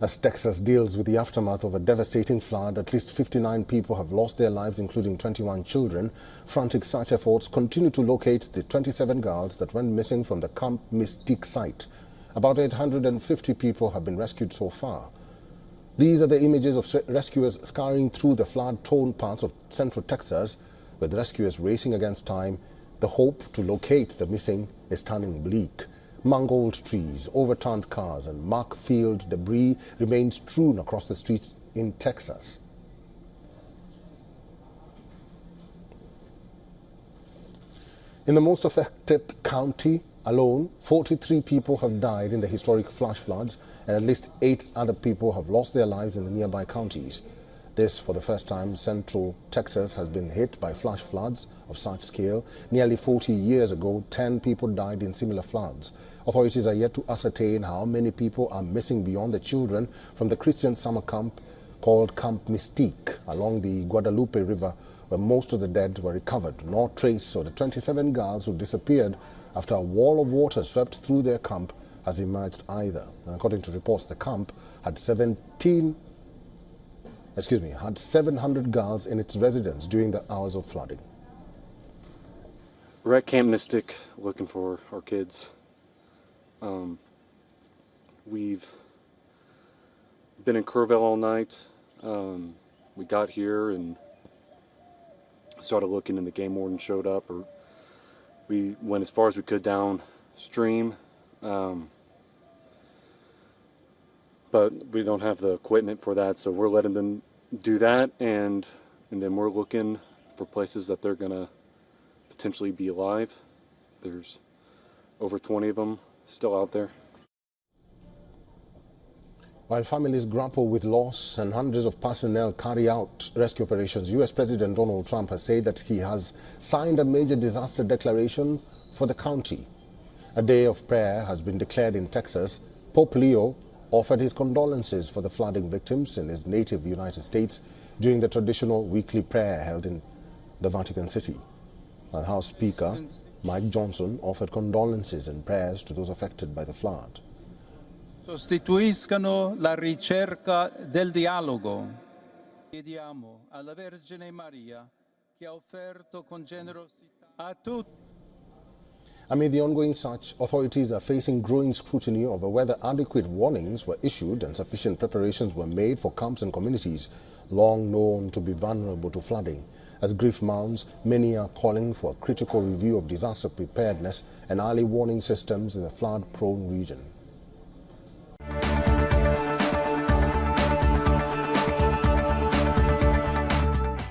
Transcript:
As Texas deals with the aftermath of a devastating flood, at least 59 people have lost their lives, including 21 children. Frantic search efforts continue to locate the 27 girls that went missing from the Camp Mystique site. About 850 people have been rescued so far. These are the images of rescuers scouring through the flood-torn parts of central Texas, with rescuers racing against time. The hope to locate the missing is turning bleak. Mangled trees, overturned cars and mark-filled debris remain strewn across the streets in Texas. In the most affected county alone, 43 people have died in the historic flash floods, and at least 8 other people have lost their lives in the nearby counties. This, for the first time, Central Texas has been hit by flash floods of such scale. Nearly 40 years ago, 10 people died in similar floods. Authorities are yet to ascertain how many people are missing beyond the children from the Christian summer camp called Camp Mystique along the Guadalupe River, where most of the dead were recovered. No trace of the 27 girls who disappeared after a wall of water swept through their camp has emerged either. And according to reports, the camp had 700 girls in its residence during the hours of flooding. We're at Camp Mystique looking for our kids. We've been in Kerrville all night. We got here and started looking, and the game warden showed up. Or we went as far as we could downstream, but we don't have the equipment for that, so we're letting them do that, and then we're looking for places that they're gonna potentially be alive. There's over 20 of them still out there. While families grapple with loss and hundreds of personnel carry out rescue operations, U.S. President Donald Trump has said that he has signed a major disaster declaration for the county. A day of prayer has been declared in Texas. Pope Leo offered his condolences for the flooding victims in his native United States during the traditional weekly prayer held in the Vatican City. And House Speaker Mike Johnson offered condolences and prayers to those affected by the flood. Sostituiscano la ricerca del dialogo. Chiediamo alla Vergine Maria che ha offerto con generosità a tutti. Amid the ongoing search, authorities are facing growing scrutiny over whether adequate warnings were issued and sufficient preparations were made for camps and communities long known to be vulnerable to flooding. As grief mounts, many are calling for a critical review of disaster preparedness and early warning systems in the flood-prone region.